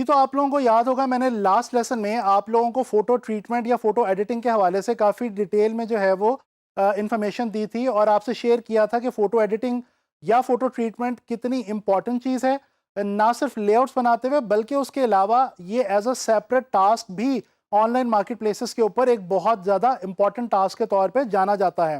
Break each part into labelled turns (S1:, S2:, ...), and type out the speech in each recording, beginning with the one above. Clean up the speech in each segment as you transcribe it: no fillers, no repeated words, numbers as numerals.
S1: जी, तो आप लोगों को याद होगा मैंने लास्ट लेसन में आप लोगों को फ़ोटो ट्रीटमेंट या फ़ोटो एडिटिंग के हवाले से काफ़ी डिटेल में जो है वो इन्फॉर्मेशन दी थी और आपसे शेयर किया था कि फ़ोटो एडिटिंग या फ़ोटो ट्रीटमेंट कितनी इंपॉर्टेंट चीज़ है। ना सिर्फ लेआउट्स बनाते हुए बल्कि उसके अलावा ये एज अ सेपरेट टास्क भी ऑनलाइन मार्केट प्लेसेस के ऊपर एक बहुत ज़्यादा इंपॉर्टेंट टास्क के तौर पर जाना जाता है।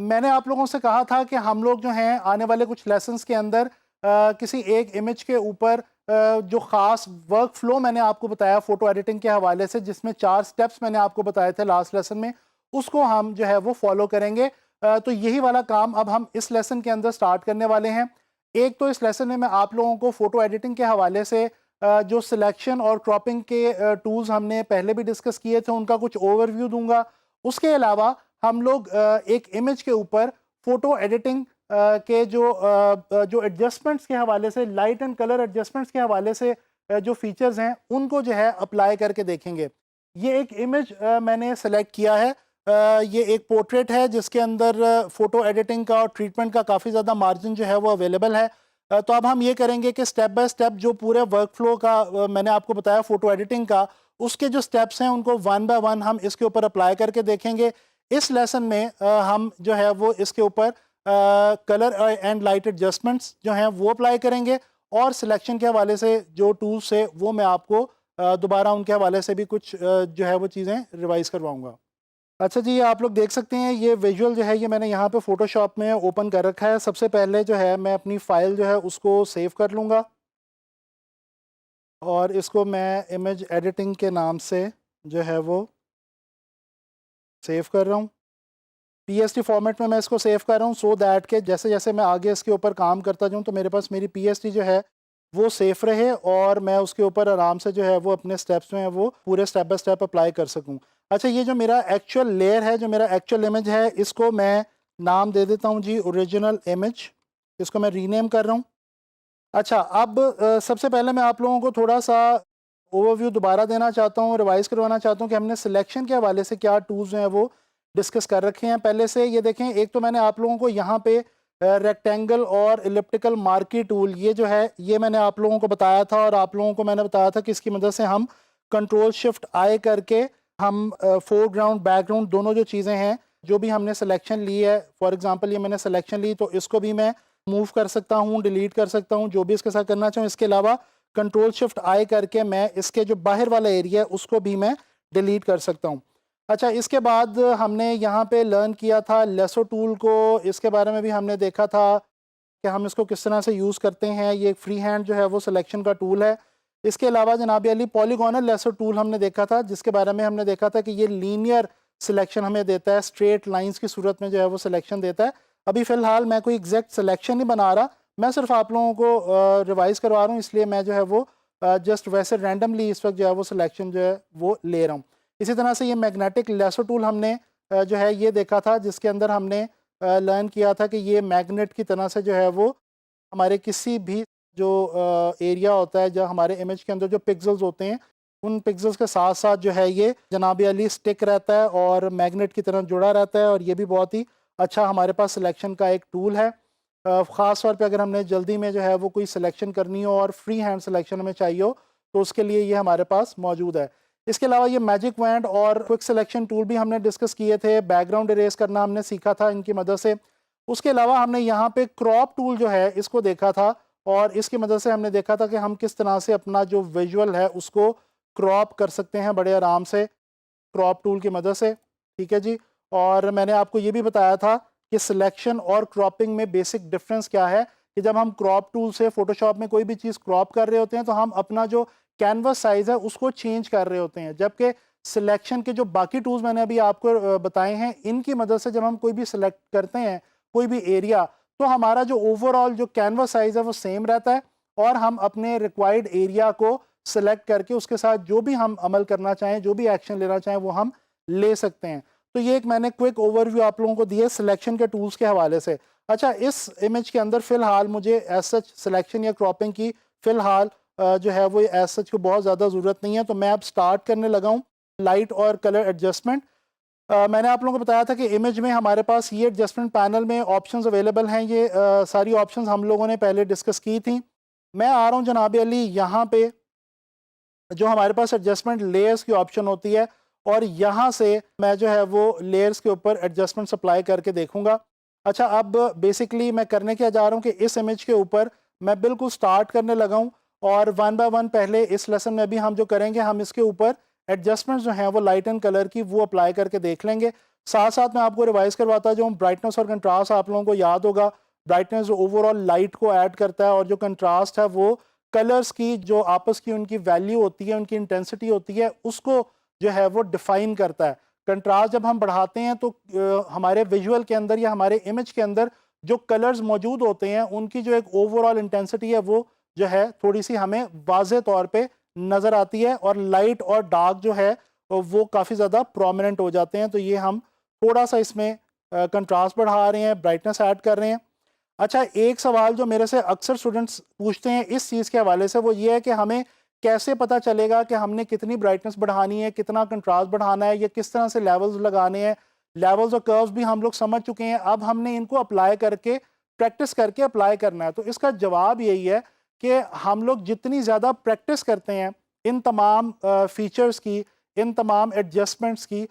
S1: मैंने आप लोगों से कहा था कि हम लोग जो हैं आने वाले कुछ लेसन्स के अंदर किसी एक इमेज के ऊपर जो ख़ास वर्क फ्लो मैंने आपको बताया फ़ोटो एडिटिंग के हवाले से, जिसमें 4 स्टेप्स मैंने आपको बताए थे लास्ट लेसन में, उसको हम जो है वो फॉलो करेंगे। तो यही वाला काम अब हम इस लेसन के अंदर स्टार्ट करने वाले हैं। एक तो इस लेसन में मैं आप लोगों को फ़ोटो एडिटिंग के हवाले से जो सिलेक्शन और क्रॉपिंग के टूल्स हमने पहले भी डिस्कस किए थे, उनका कुछ ओवरव्यू दूंगा। उसके अलावा हम लोग एक इमेज के ऊपर फ़ोटो एडिटिंग के जो एडजस्टमेंट्स के हवाले से, लाइट एंड कलर एडजस्टमेंट्स के हवाले से जो फीचर्स हैं उनको जो है अप्लाई करके देखेंगे। ये एक इमेज मैंने सेलेक्ट किया है। ये एक पोर्ट्रेट है जिसके अंदर फ़ोटो एडिटिंग का और ट्रीटमेंट का काफ़ी ज़्यादा मार्जिन जो है वो अवेलेबल है। तो अब हम ये करेंगे कि स्टेप बाय स्टेप जो पूरे वर्क फ्लो का मैंने आपको बताया फ़ोटो एडिटिंग का, उसके जो स्टेप्स हैं उनको वन बाय वन हम इसके ऊपर अप्लाई करके देखेंगे। इस लेसन में हम जो है वो इसके ऊपर कलर एंड लाइट एडजस्टमेंट्स जो हैं वो अप्लाई करेंगे और सिलेक्शन के हवाले से जो टूल्स है वो मैं आपको दोबारा उनके हवाले से भी कुछ जो है वो चीज़ें रिवाइज़ करवाऊँगा। अच्छा जी, ये आप लोग देख सकते हैं ये विजुअल जो है ये मैंने यहाँ पे फ़ोटोशॉप में ओपन कर रखा है। सबसे पहले जो है मैं अपनी फ़ाइल जो है उसको सेव कर लूँगा और इसको मैं इमेज एडिटिंग के नाम से जो है वो सेव कर रहा हूँ। पीएसटी फॉर्मेट में मैं इसको सेव कर रहा हूँ सो दैट कि जैसे-जैसे मैं आगे इसके ऊपर काम करता जाऊँ तो मेरे पास मेरी पीएसटी जो है वो सेफ रहे और मैं उसके ऊपर आराम से जो है वो अपने स्टेप्स में है वो पूरे स्टेप बाय स्टेप अप्लाई कर सकूँ। अच्छा, ये जो मेरा एक्चुअल लेयर है, जो मेरा एक्चुअल इमेज है, इसको मैं नाम दे देता हूँ जी ओरिजिनल इमेज। इसको मैं रीनेम कर रहा हूँ। अच्छा, अब सबसे पहले मैं आप लोगों को थोड़ा-सा ओवरव्यू दोबारा देना चाहता हूँ, रिवाइज़ करवाना चाहता हूँ कि हमने सिलेक्शन के हवाले से क्या टूल्स जो हैं वो डिस्कस कर रखे हैं पहले से। ये देखें, एक तो मैंने आप लोगों को यहाँ पे रेक्टेंगल और इलिप्टिकल मार्की टूल ये जो है ये मैंने आप लोगों को बताया था और आप लोगों को मैंने बताया था कि इसकी मदद से हम कंट्रोल शिफ्ट आई करके हम फोरग्राउंड, बैकग्राउंड दोनों जो चीज़ें हैं, जो भी हमने सिलेक्शन ली है, फॉर एग्ज़ाम्पल ये मैंने सिलेक्शन ली तो इसको भी मैं मूव कर सकता हूँ, डिलीट कर सकता हूँ, जो भी इसके साथ करना चाहूँ। इसके अलावा कंट्रोल शिफ्ट आई करके मैं इसके जो बाहर वाला एरिया है उसको भी मैं डिलीट कर सकता हूँ। अच्छा, इसके बाद हमने यहाँ पे लर्न किया था लेसो टूल को, इसके बारे में भी हमने देखा था कि हम इसको किस तरह से यूज़ करते हैं। ये एक फ्री हैंड जो है वो सिलेक्शन का टूल है। इसके अलावा जनाब अली पॉलीगोनल लेसो टूल हमने देखा था, जिसके बारे में हमने देखा था कि ये लीनियर सिलेक्शन हमें देता है, स्ट्रेट लाइंस की सूरत में जो है वो सिलेक्शन देता है। अभी फ़िलहाल मैं कोई एग्जैक्ट सिलेक्शन नहीं बना रहा, मैं सिर्फ आप लोगों को रिवाइज़ करवा रहा हूँ, इसलिए मैं जो है वो जस्ट वैसे रैंडमली इस वक्त जो है वो सिलेक्शन जो है वो ले रहा हूँ। इसी तरह से ये मैग्नेटिक लेसो टूल हमने जो है ये देखा था, जिसके अंदर हमने लर्न किया था कि ये मैग्नेट की तरह से जो है वो हमारे किसी भी जो एरिया होता है, जो हमारे इमेज के अंदर जो पिक्सेल्स होते हैं, उन पिक्सेल्स के साथ साथ जो है ये जनाब अली स्टिक रहता है और मैग्नेट की तरह जुड़ा रहता है और ये भी बहुत ही अच्छा हमारे पास सिलेक्शन का एक टूल है। ख़ास तौर पे अगर हमने जल्दी में जो है वो कोई सिलेक्शन करनी हो और फ्री हैंड सिलेक्शन हमें चाहिए हो तो उसके लिए ये हमारे पास मौजूद है। इसके अलावा ये मैजिक वैंड और क्विक सिलेक्शन टूल भी हमने डिस्कस किए थे, बैकग्राउंड इरेज करना हमने सीखा था इनकी मदद से। उसके अलावा हमने यहाँ पे क्रॉप टूल जो है इसको देखा था और इसकी मदद से हमने देखा था कि हम किस तरह से अपना जो विजुअल है उसको क्रॉप कर सकते हैं बड़े आराम से क्रॉप टूल की मदद से। ठीक है जी। और मैंने आपको ये भी बताया था कि सिलेक्शन और क्रॉपिंग में बेसिक डिफरेंस क्या है, कि जब हम क्रॉप टूल से फोटोशॉप में कोई भी चीज़ क्रॉप कर रहे होते हैं तो हम अपना जो कैनवस साइज़ है उसको चेंज कर रहे होते हैं, जबकि सिलेक्शन के जो बाकी टूल्स मैंने अभी आपको बताए हैं, इनकी मदद से जब हम कोई भी सिलेक्ट करते हैं कोई भी एरिया, तो हमारा जो ओवरऑल जो कैनवस साइज़ है वो सेम रहता है और हम अपने रिक्वायर्ड एरिया को सिलेक्ट करके उसके साथ जो भी हम अमल करना चाहें, जो भी एक्शन लेना चाहें वो हम ले सकते हैं। तो ये एक मैंने क्विक ओवरव्यू आप लोगों को दिया सिलेक्शन के टूल्स के हवाले से। अच्छा, इस इमेज के अंदर फ़िलहाल मुझे एज़ सच सिलेक्शन या क्रॉपिंग की फ़िलहाल जो है वो एज़ सच को बहुत ज़्यादा ज़रूरत नहीं है, तो मैं अब स्टार्ट करने लगा हूँ लाइट और कलर एडजस्टमेंट। मैंने आप लोगों को बताया था कि इमेज में हमारे पास ये एडजस्टमेंट पैनल में ऑप्शंस अवेलेबल हैं। ये सारी ऑप्शंस हम लोगों ने पहले डिस्कस की थी। मैं आ रहा हूँ जनाब अली यहाँ पे जो हमारे पास एडजस्टमेंट लेयर्स की ऑप्शन होती है, और यहाँ से मैं जो है वो लेयर्स के ऊपर एडजस्टमेंट्स अप्लाई करके देखूंगा। अच्छा, अब बेसिकली मैं करने क्या जा रहा हूँ कि इस इमेज के ऊपर मैं बिल्कुल स्टार्ट करने लगा हूँ, और वन बाय वन पहले इस लेसन में भी हम जो करेंगे, हम इसके ऊपर एडजस्टमेंट्स जो हैं वो लाइट एंड कलर की वो अप्लाई करके देख लेंगे। साथ साथ मैं आपको रिवाइज करवाता जो ब्राइटनेस और कंट्रास्ट आप लोगों को याद होगा। ब्राइटनेस जो ओवरऑल लाइट को ऐड करता है, और जो कंट्रास्ट है वो कलर्स की जो आपस की उनकी वैल्यू होती है, उनकी इंटेंसिटी होती है, उसको जो है वो डिफाइन करता है। कंट्रास्ट जब हम बढ़ाते हैं तो हमारे विजुअल के अंदर या हमारे इमेज के अंदर जो कलर्स मौजूद होते हैं, उनकी जो एक ओवरऑल इंटेंसिटी है वो जो है थोड़ी सी हमें वाज़े तौर पे नज़र आती है, और लाइट और डार्क जो है वो काफ़ी ज़्यादा प्रोमिनेंट हो जाते हैं। तो ये हम थोड़ा सा इसमें कंट्रास्ट बढ़ा रहे हैं, ब्राइटनेस ऐड कर रहे हैं। अच्छा, एक सवाल जो मेरे से अक्सर स्टूडेंट्स पूछते हैं इस चीज़ के हवाले से, वो ये है कि हमें कैसे पता चलेगा कि हमने कितनी ब्राइटनेस बढ़ानी है, कितना कंट्रास्ट बढ़ाना है, या किस तरह से लेवल्स लगाने हैं। लेवल्स और कर्व्स भी हम लोग समझ चुके हैं, अब हमने इनको अप्लाई करके, प्रैक्टिस करके अप्लाई करना है। तो इसका जवाब यही है कि हम लोग जितनी ज़्यादा प्रैक्टिस करते हैं इन तमाम फीचर्स की, इन तमाम एडजस्टमेंट्स की,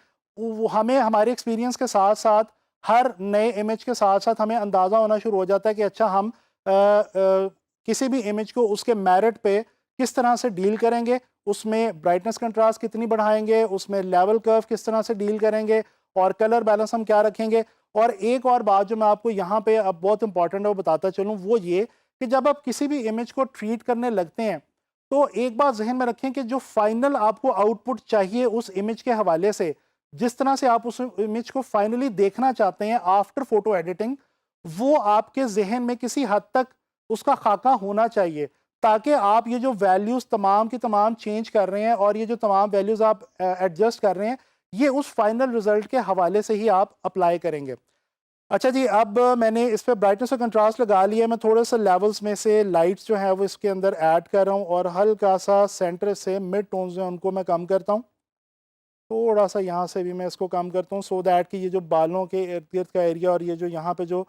S1: हमें हमारे एक्सपीरियंस के साथ साथ, हर नए इमेज के साथ साथ हमें अंदाज़ा होना शुरू हो जाता है कि अच्छा, हम किसी भी इमेज को उसके मेरिट पे किस तरह से डील करेंगे, उसमें ब्राइटनेस कंट्रास्ट कितनी बढ़ाएंगे, उसमें लेवल कर्व किस तरह से डील करेंगे, और कलर बैलेंस हम क्या रखेंगे। और एक और बात जो मैं आपको यहाँ पे अब बहुत इंपॉर्टेंट है वो बताता चलूँ, वो ये कि जब आप किसी भी इमेज को ट्रीट करने लगते हैं, तो एक बात जहन में रखें कि जो फाइनल आपको आउटपुट चाहिए उस इमेज के हवाले से, जिस तरह से आप उस इमेज को फाइनली देखना चाहते हैं आफ्टर फोटो एडिटिंग, वो आपके जहन में किसी हद तक उसका खाका होना चाहिए, ताकि आप ये जो वैल्यूज तमाम की तमाम चेंज कर रहे हैं, और ये जो तमाम वैल्यूज आप एडजस्ट कर रहे हैं, ये उस फाइनल रिजल्ट के हवाले से ही आप अप्लाई करेंगे। अच्छा जी, अब मैंने इस पर ब्राइटनेस और कंट्रास्ट लगा लिया। मैं थोड़े से लेवल्स में से लाइट्स जो है वो इसके अंदर ऐड कर रहा हूँ, और हल्का सा सेंटर से मिड टोन्स जो हैं उनको मैं कम करता हूँ। थोड़ा सा यहाँ से भी मैं इसको कम करता हूँ, सो दैट कि ये जो बालों के इर्द गिर्द का एरिया, और ये जो यहाँ पे जो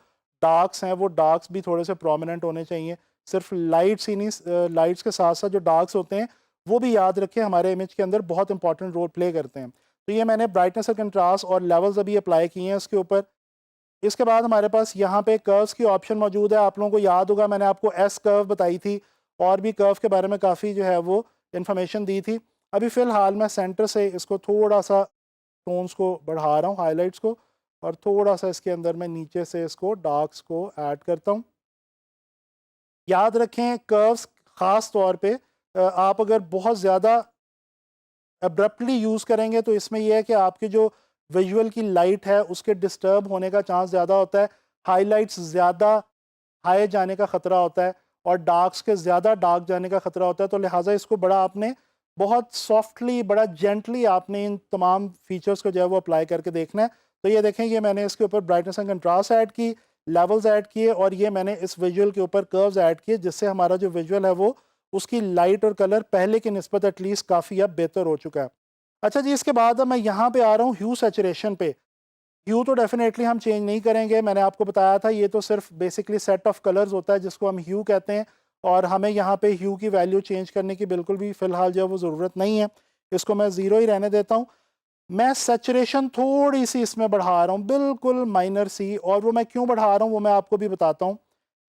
S1: डार्क्स हैं, वो डार्क्स भी थोड़े से प्रोमिनेंट होने चाहिए। सिर्फ लाइट्स ही नहीं, लाइट्स के साथ साथ जो डार्क्स होते हैं वो भी याद रखें, हमारे इमेज के अंदर बहुत इंपॉर्टेंट रोल प्ले करते हैं। तो ये मैंने ब्राइटनेस और कंट्रास्ट और लेवल्स अभी अप्लाई किए हैं इसके ऊपर। इसके बाद हमारे पास यहाँ पे कर्व्स की ऑप्शन मौजूद है। आप लोगों को याद होगा मैंने आपको एस कर्व बताई थी, और भी कर्व के बारे में काफ़ी जो है वो इन्फॉर्मेशन दी थी। अभी फ़िलहाल मैं सेंटर से इसको थोड़ा सा टोन्स को बढ़ा रहा हूँ, हाइलाइट्स को, और थोड़ा सा इसके अंदर मैं नीचे से इसको डार्क्स को ऐड करता हूँ। याद रखें, कर्व्स ख़ास तौर पे आप अगर बहुत ज़्यादा अब्रप्टली यूज़ करेंगे तो इसमें यह है कि आपकी जो विजुअल की लाइट है उसके डिस्टर्ब होने का चांस ज़्यादा होता है, हाईलाइट्स ज़्यादा हाई जाने का ख़तरा होता है, और डार्क्स के ज़्यादा डार्क जाने का ख़तरा होता है। तो लिहाजा इसको बड़ा आपने बहुत सॉफ्टली, बड़ा जेंटली आपने इन तमाम फीचर्स को जो है वो अप्लाई करके देखना है। तो ये देखें, ये मैंने इसके ऊपर ब्राइटनेस एंड कंट्रास्ट ऐड की, लेवल्स ऐड किए, और ये मैंने इस विजुअल के ऊपर कर्व्स ऐड किए, जिससे हमारा जो विजुअल है वो उसकी लाइट और कलर पहले की निस्बत एटलीस्ट काफ़ी अब बेहतर हो चुका है। अच्छा जी, इसके बाद अब मैं यहाँ पे आ रहा हूँ ह्यू सैचुरेशन पे। ह्यू तो डेफिनेटली हम चेंज नहीं करेंगे, मैंने आपको बताया था ये तो सिर्फ बेसिकली सेट ऑफ कलर्स होता है जिसको हम ह्यू कहते हैं, और हमें यहाँ पे ह्यू की वैल्यू चेंज करने की बिल्कुल भी फ़िलहाल जो है वो ज़रूरत नहीं है। इसको मैं ज़ीरो ही रहने देता हूँ। मैं सैचुरेशन थोड़ी सी इसमें बढ़ा रहा हूँ, बिल्कुल माइनर सी, और वो मैं क्यों बढ़ा रहा हूँ वो मैं आपको भी बताता हूँ।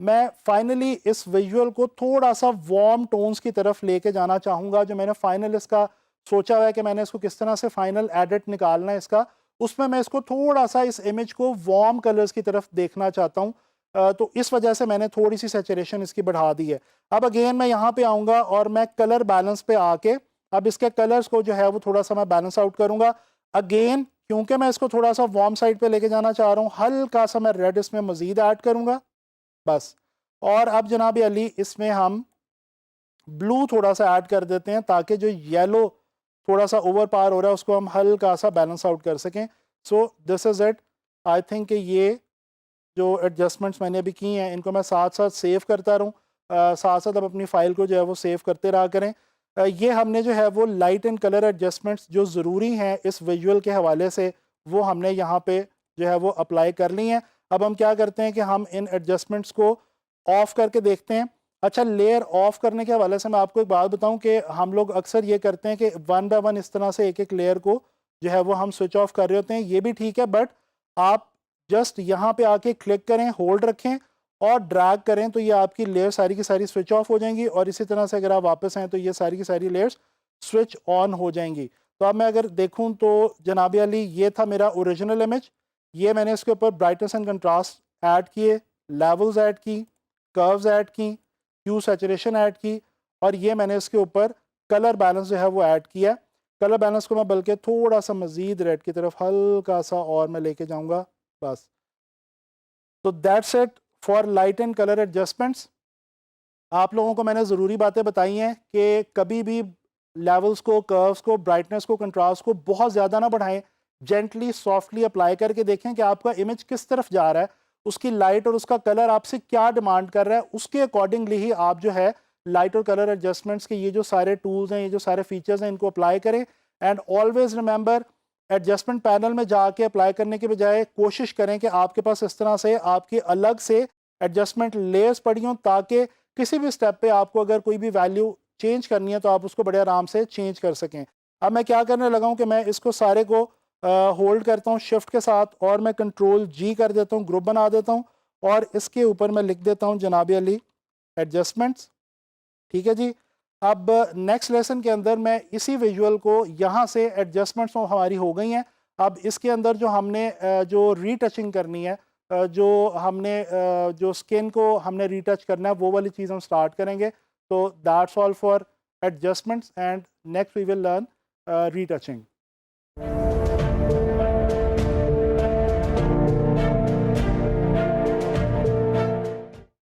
S1: मैं फाइनली इस विजुअल को थोड़ा सा वार्म टोन्स की तरफ लेके जाना चाहूँगा। जो मैंने फाइनल इसका सोचा हुआ है कि मैंने इसको किस तरह से फाइनल एडिट निकालना है इसका, उसमें मैं इसको थोड़ा सा इस इमेज को वार्म कलर्स की तरफ देखना चाहता हूँ। तो इस वजह से मैंने थोड़ी सी सैचुरेशन इसकी बढ़ा दी है। अब अगेन मैं यहाँ पे आऊँगा और मैं कलर बैलेंस पे आके अब इसके कलर्स को जो है वो थोड़ा सा मैं बैलेंस आउट करूँगा। अगेन क्योंकि मैं इसको थोड़ा सा वार्म साइड पे लेके जाना चाह रहा हूँ, हल्का सा मैं रेड इसमें मजीद ऐड करूँगा बस। और अब जनाब अली इसमें हम ब्लू थोड़ा सा ऐड कर देते हैं, ताकि जो येलो थोड़ा सा ओवर पावर हो रहा है उसको हम हल्का सा बैलेंस आउट कर सकें। So this is it. I think कि ये जो एडजस्टमेंट्स मैंने अभी की हैं इनको मैं साथ साथ सेव करता रहूँ, साथ साथ अब अपनी फ़ाइल को जो है वो सेव करते रहा करें। ये हमने जो है वो लाइट एंड कलर एडजस्टमेंट्स जो ज़रूरी हैं इस विजुअल के हवाले से, वो हमने यहाँ पे जो है वो अप्लाई कर ली हैं। अब हम क्या करते हैं कि हम इन एडजस्टमेंट्स को ऑफ़ करके देखते हैं। अच्छा, लेयर ऑफ करने के हवाले से मैं आपको एक बात बताऊं कि हम लोग अक्सर ये करते हैं कि वन बाय वन इस तरह से एक एक लेयर को जो है वो हम स्विच ऑफ कर रहे होते हैं, ये भी ठीक है, बट आप जस्ट यहाँ पे आके क्लिक करें, होल्ड रखें और ड्रैग करें तो ये आपकी लेयर सारी की सारी स्विच ऑफ हो जाएंगी, और इसी तरह से अगर आप वापस आएँ तो ये सारी की सारी लेयर्स स्विच ऑन हो जाएंगी। तो अब मैं अगर देखूँ तो जनाब अली ये था मेरा ओरिजिनल इमेज, ये मैंने इसके ऊपर ब्राइटनेस एंड कंट्रास्ट ऐड किए, लेवल्स ऐड की, कर्व्स ऐड की, ह्यू सैचुरेशन ऐड की, और ये मैंने इसके ऊपर कलर बैलेंस जो है वो ऐड किया। कलर बैलेंस को मैं बल्कि थोड़ा सा मज़ीद रेड की तरफ हल्का सा और मैं लेके जाऊंगा बस। तो that's it for light and colour adjustments. आप लोगों को मैंने ज़रूरी बातें बताई हैं कि कभी भी लेवल्स को, कर्व्स को, ब्राइटनेस को, कंट्रास्ट को बहुत ज़्यादा ना बढ़ाएं, जेंटली सॉफ्टली अप्लाई करके देखें कि आपका इमेज किस तरफ जा रहा है, उसकी लाइट और उसका कलर आपसे क्या डिमांड कर रहा है, उसके अकॉर्डिंगली ही आप जो है लाइट और कलर एडजस्टमेंट्स के ये जो सारे टूल्स हैं, ये जो सारे फीचर्स हैं, इनको अप्लाई करें। And always remember, adjustment panel में जाके अप्लाई करने के बजाय कोशिश करें कि आपके पास इस तरह से आपकी अलग से एडजस्टमेंट लेयर्स पड़ी हों, ताकि किसी भी स्टेप पे आपको अगर कोई भी वैल्यू चेंज करनी है तो आप उसको बड़े आराम से चेंज कर सकें। अब मैं क्या करने लगा हूं कि मैं इसको सारे को होल्ड करता हूं शिफ्ट के साथ, और मैं कंट्रोल जी कर देता हूं, ग्रुप बना देता हूं, और इसके ऊपर मैं लिख देता हूं जनाब अली एडजस्टमेंट्स। ठीक है जी। अब नेक्स्ट लेसन के अंदर मैं इसी विजुअल को यहाँ से एडजस्टमेंट्स तो हमारी हो गई हैं, अब इसके अंदर जो हमने जो रीटचिंग करनी है, जो हमने जो स्किन को हमने रीटच करना है, वो वाली चीज़ हम स्टार्ट करेंगे। तो that's all for adjustments, and next we will learn retouching.